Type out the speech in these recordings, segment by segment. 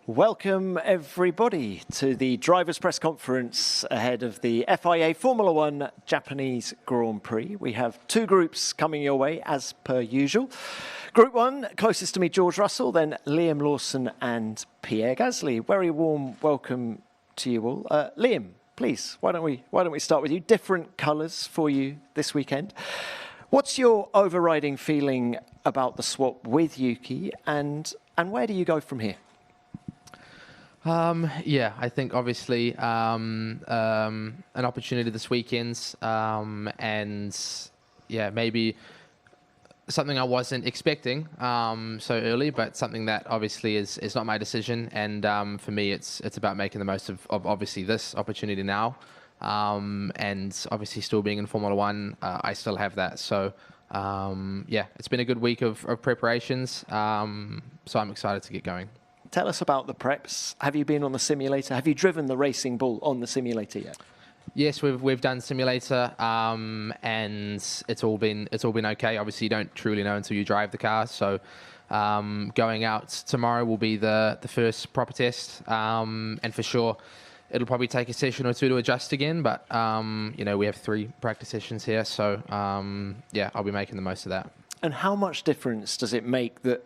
Welcome everybody to the drivers' press conference ahead of the FIA Formula One Japanese Grand Prix. We have two groups coming your way as per usual. Group 1, closest to me, George Russell, then Liam Lawson and Pierre Gasly. Very warm welcome to you all. Liam, please, why don't we start with you? Different colours for you this weekend. What's your overriding feeling about the swap with Yuki, and where do you go from here? Yeah, I think obviously an opportunity this weekend, and yeah, maybe something I wasn't expecting so early, but something that obviously is not my decision. And for me, it's about making the most of obviously this opportunity now, and obviously still being in Formula One, I still have that. So yeah, it's been a good week of preparations, so I'm excited to get going. Tell us about the preps. Have you been on the simulator? Have you driven the Racing Bull on the simulator yet? Yes, we've done simulator, and it's all been okay. Obviously, you don't truly know until you drive the car. So going out tomorrow will be the first proper test, and for sure it'll probably take a session or two to adjust again. But you know, we have 3 practice sessions here, so yeah, I'll be making the most of that. And how much difference does it make that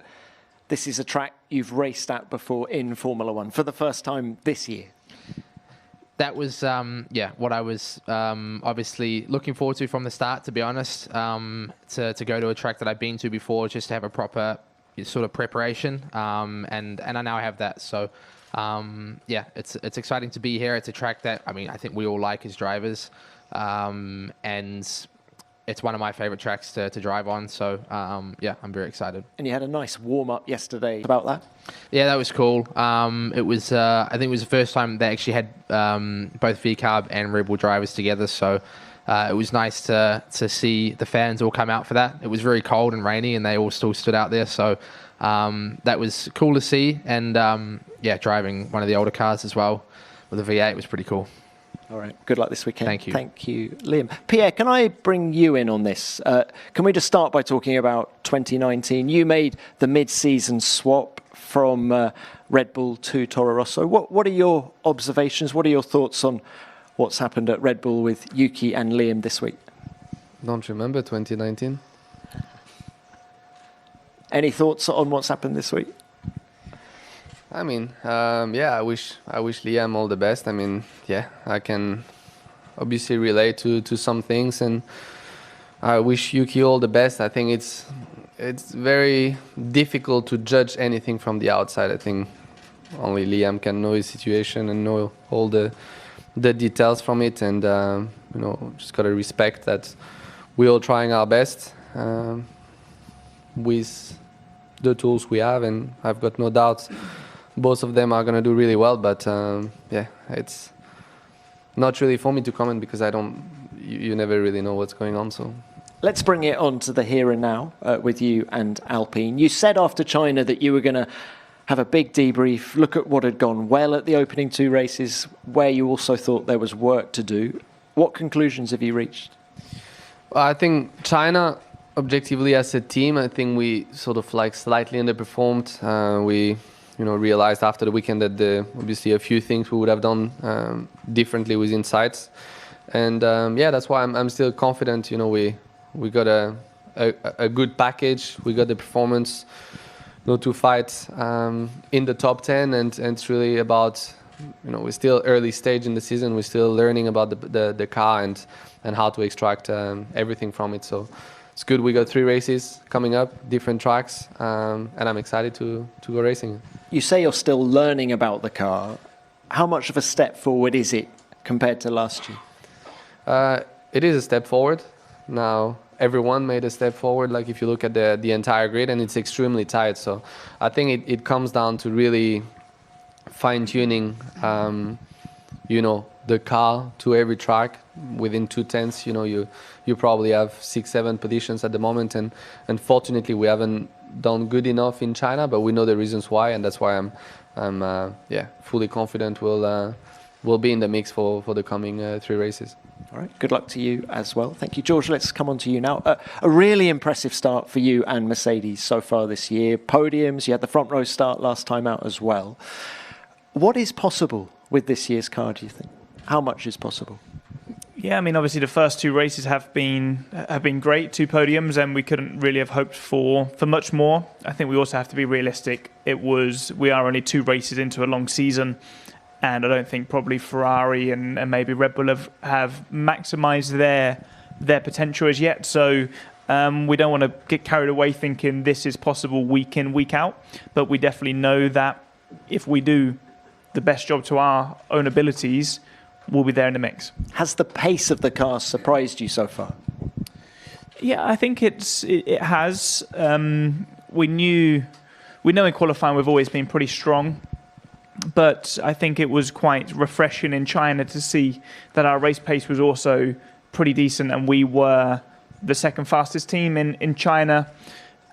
this is a track you've raced at before in Formula One for the first time this year? That was, yeah, what I was obviously looking forward to from the start, to be honest, to go to a track that I've been to before, just to have a proper sort of preparation, and I now have that. So, yeah, it's exciting to be here. It's a track that, I mean, I think we all like as drivers, and it's one of my favorite tracks to drive on. So, yeah, I'm very excited. And you had a nice warm-up yesterday about that? Yeah, that was cool. It was, I think it was the first time they actually had both VCARB and Red Bull drivers together. So it was nice to see the fans all come out for that. It was very cold and rainy, and they all still stood out there. So that was cool to see. And yeah, driving one of the older cars as well with a V8 was pretty cool. All right. Good luck this weekend. Thank you. Thank you, Liam. Pierre, can I bring you in on this? Can we just start by talking about 2019? You made the mid-season swap from Red Bull to Toro Rosso. What are your observations? What are your thoughts on what's happened at Red Bull with Yuki and Liam this week? Don't remember 2019. Any thoughts on what's happened this week? I mean, yeah, I wish Liam all the best. I mean, yeah, I can obviously relate to some things, and I wish Yuki all the best. I think it's very difficult to judge anything from the outside. I think only Liam can know his situation and know all the details from it, and you know, just gotta respect that we're all trying our best with the tools we have, and I've got no doubts both of them are going to do really well, but yeah, it's not really for me to comment because you never really know what's going on. So let's bring it on to the here and now with you and Alpine. You said after China that you were going to have a big debrief, look at what had gone well at the opening 2 races, where you also thought there was work to do. What conclusions have you reached? Well, I think China, objectively as a team, I think we sort of like slightly underperformed. We realized after the weekend that obviously a few things we would have done differently with insights, and yeah, that's why I'm still confident. You know, we got a good package. We got the performance, to fight in the top 10, and it's really about, we're still early stage in the season. We're still learning about the car and how to extract everything from it. So it's good. We got 3 races coming up, different tracks, and I'm excited to go racing. You say you're still learning about the car. How much of a step forward is it compared to last year? It is a step forward. Now, everyone made a step forward, like if you look at the entire grid, and it's extremely tight. So I think it comes down to really fine-tuning, the car to every track within 2/10. You probably have 6-7 positions at the moment, and unfortunately we haven't done good enough in China, but we know the reasons why, and that's why I'm fully confident we'll be in the mix for the coming 3 races. All right, good luck to you as well. Thank you, George. Let's come on to you now. A really impressive start for you and Mercedes so far this year. Podiums, you had the front row start last time out as well. What is possible with this year's car, do you think? How much is possible? Yeah, I mean, obviously the first two races have been great, 2 podiums, and we couldn't really have hoped for much more. I think we also have to be realistic. We are only 2 races into a long season, and I don't think probably Ferrari and maybe Red Bull have maximised their potential as yet. So we don't want to get carried away thinking this is possible week in, week out, but we definitely know that if we do the best job to our own abilities, we'll be there in the mix. Has the pace of the car surprised you so far? Yeah, I think it has. We know in qualifying we've always been pretty strong, but I think it was quite refreshing in China to see that our race pace was also pretty decent, and we were the second fastest team in China,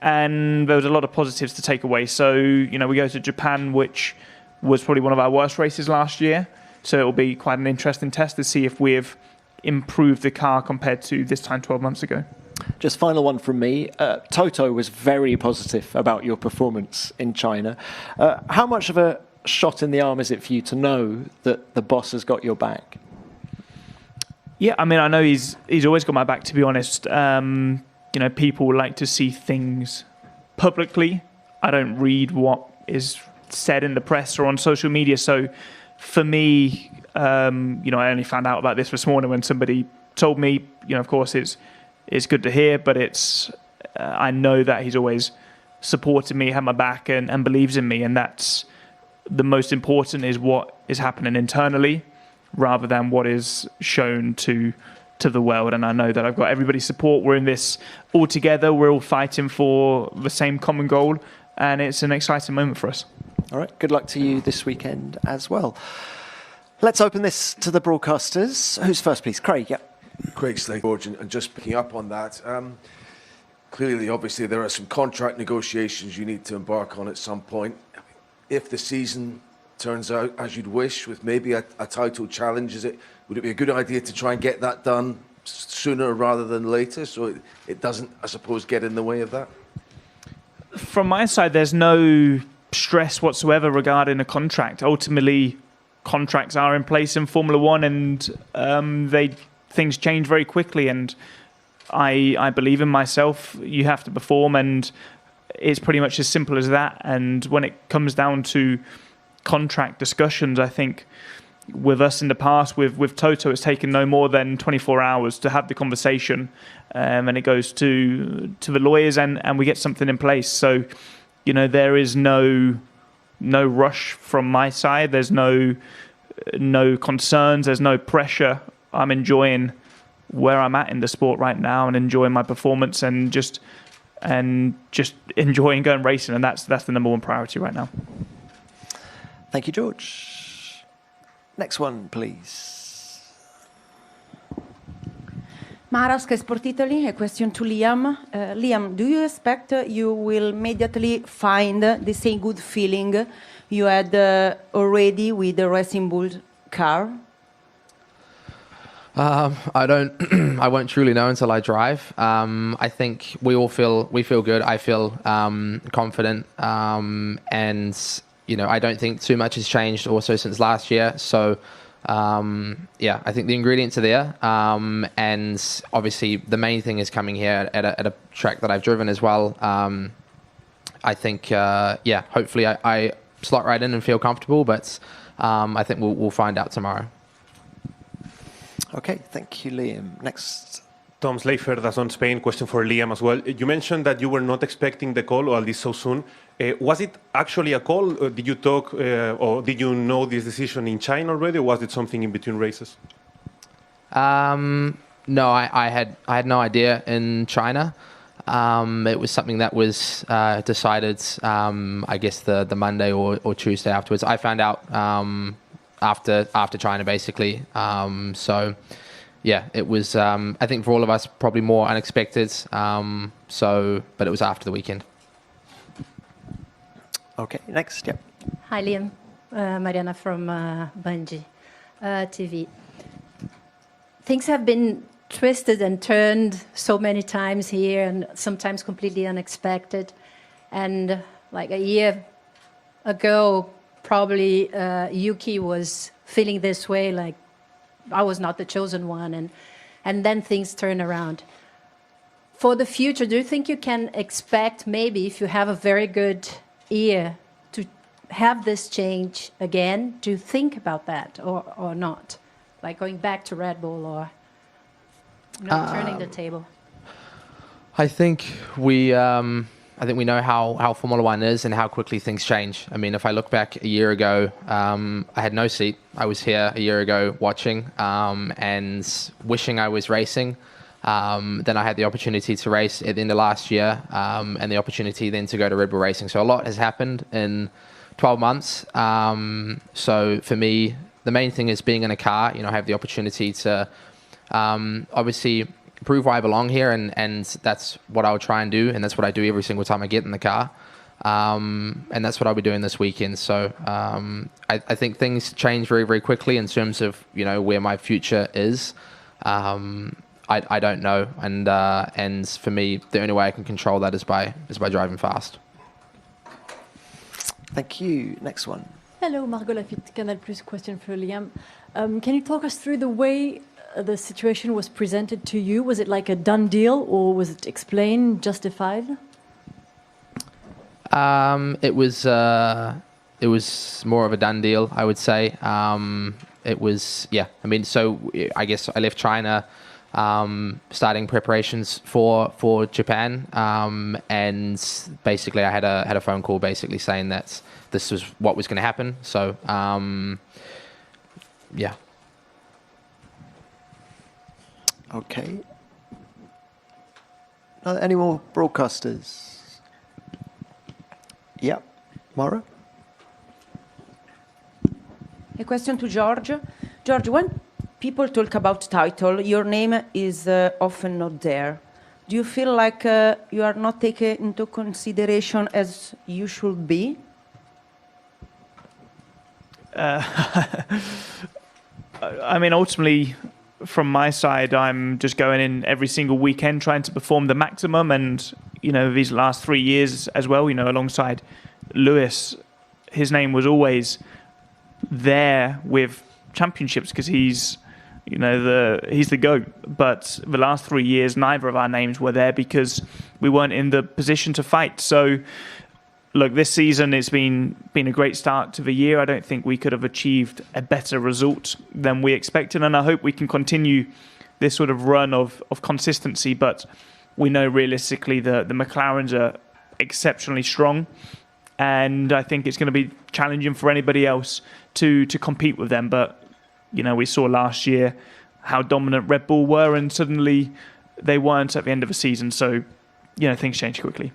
and there was a lot of positives to take away. So, we go to Japan, which was probably one of our worst races last year. So it will be quite an interesting test to see if we've improved the car compared to this time 12 months ago. Just final one from me. Toto was very positive about your performance in China. How much of a shot in the arm is it for you to know that the boss has got your back? Yeah, I mean, I know he's always got my back, to be honest. People like to see things publicly. I don't read what is said in the press or on social media. So for me, I only found out about this morning when somebody told me. Of course, it's good to hear, but I know that he's always supported me, had my back, and believes in me, and that's the most important, is what is happening internally rather than what is shown to the world. And I know that I've got everybody's support. We're in this all together. We're all fighting for the same common goal, and it's an exciting moment for us. All right, good luck to you this weekend as well. Let's open this to the broadcasters. Who's first, please? Craig, yeah. Craig Slade, George, and just picking up on that, clearly, obviously, there are some contract negotiations you need to embark on at some point. If the season turns out as you'd wish, with maybe a title challenge, would it be a good idea to try and get that done sooner rather than later, so it doesn't, I suppose, get in the way of that? From my side, there's no stress whatsoever regarding a contract. Ultimately, contracts are in place in Formula One, and things change very quickly, and I believe in myself. You have to perform, and it's pretty much as simple as that. And when it comes down to contract discussions, I think with us in the past, with Toto, it's taken no more than 24 hours to have the conversation, and it goes to the lawyers, and we get something in place. So, there is no rush from my side. There's no concerns. There's no pressure. I'm enjoying where I'm at in the sport right now, and enjoying my performance, and just enjoying going racing, and that's the number one priority right now. Thank you, George. Next one, please. Maraska, Sport Italy, a question to Liam. Liam, do you expect you will immediately find the same good feeling you had already with the Racing Bull car? I won't truly know until I drive. I think we feel good. I feel confident, and I don't think too much has changed also since last year. So. I think the ingredients are there, and obviously the main thing is coming here at a track that I've driven as well. I think, hopefully I slot right in and feel comfortable, but I think we'll find out tomorrow. Okay, thank you, Liam. Next. Tom Slafer, DAZN Spain. Question for Liam as well. You mentioned that you were not expecting the call, or at least so soon. Was it actually a call? Or did you talk, or did you know this decision in China already, or was it something in between races? No, I had no idea in China. It was something that was decided, I guess the Monday or Tuesday afterwards. I found out after China, basically. It was, I think for all of us, probably more unexpected. But it was after the weekend. Okay, next, yeah. Hi, Liam. Mariana from Bungie TV. Things have been twisted and turned so many times here, and sometimes completely unexpected. And like a year ago, probably Yuki was feeling this way, like I was not the chosen one, and then things turn around. For the future, do you think you can expect maybe if you have a very good year to have this change again? Do you think about that or not? Like going back to Red Bull or turning the table? I think we know how Formula One is and how quickly things change. I mean, if I look back a year ago, I had no seat. I was here a year ago watching and wishing I was racing. Then I had the opportunity to race at the end of last year and the opportunity then to go to Red Bull Racing. So a lot has happened in 12 months. So for me, the main thing is being in a car. I have the opportunity to obviously prove why I belong here, and that's what I'll try and do, and that's what I do every single time I get in the car. And that's what I'll be doing this weekend. So I think things change very, very quickly in terms of where my future is. I don't know, and for me, the only way I can control that is by driving fast. Thank you. Next one. Hello, Margot Lafitte, Canal Plus. Question for Liam. Can you talk us through the way the situation was presented to you? Was it like a done deal, or was it explained, justified? It was more of a done deal, I would say. It was, yeah. I mean, so I guess I left China, starting preparations for Japan, and basically I had a phone call basically saying that this was what was going to happen. So yeah. Okay. Any more broadcasters? Yeah, Mara? A question to George. George, when people talk about title, your name is often not there. Do you feel like you are not taken into consideration as you should be? I mean, ultimately, from my side, I'm just going in every single weekend trying to perform the maximum. And, these last 3 years as well, alongside Lewis, his name was always there with championships because he's the GOAT. But the last 3 years, neither of our names were there because we weren't in the position to fight. So, look, this season it's been a great start to the year. I don't think we could have achieved a better result than we expected, and I hope we can continue this sort of run of consistency. But we know realistically the McLarens are exceptionally strong, and I think it's going to be challenging for anybody else to compete with them. But we saw last year how dominant Red Bull were, and suddenly they weren't at the end of the season. So things change quickly.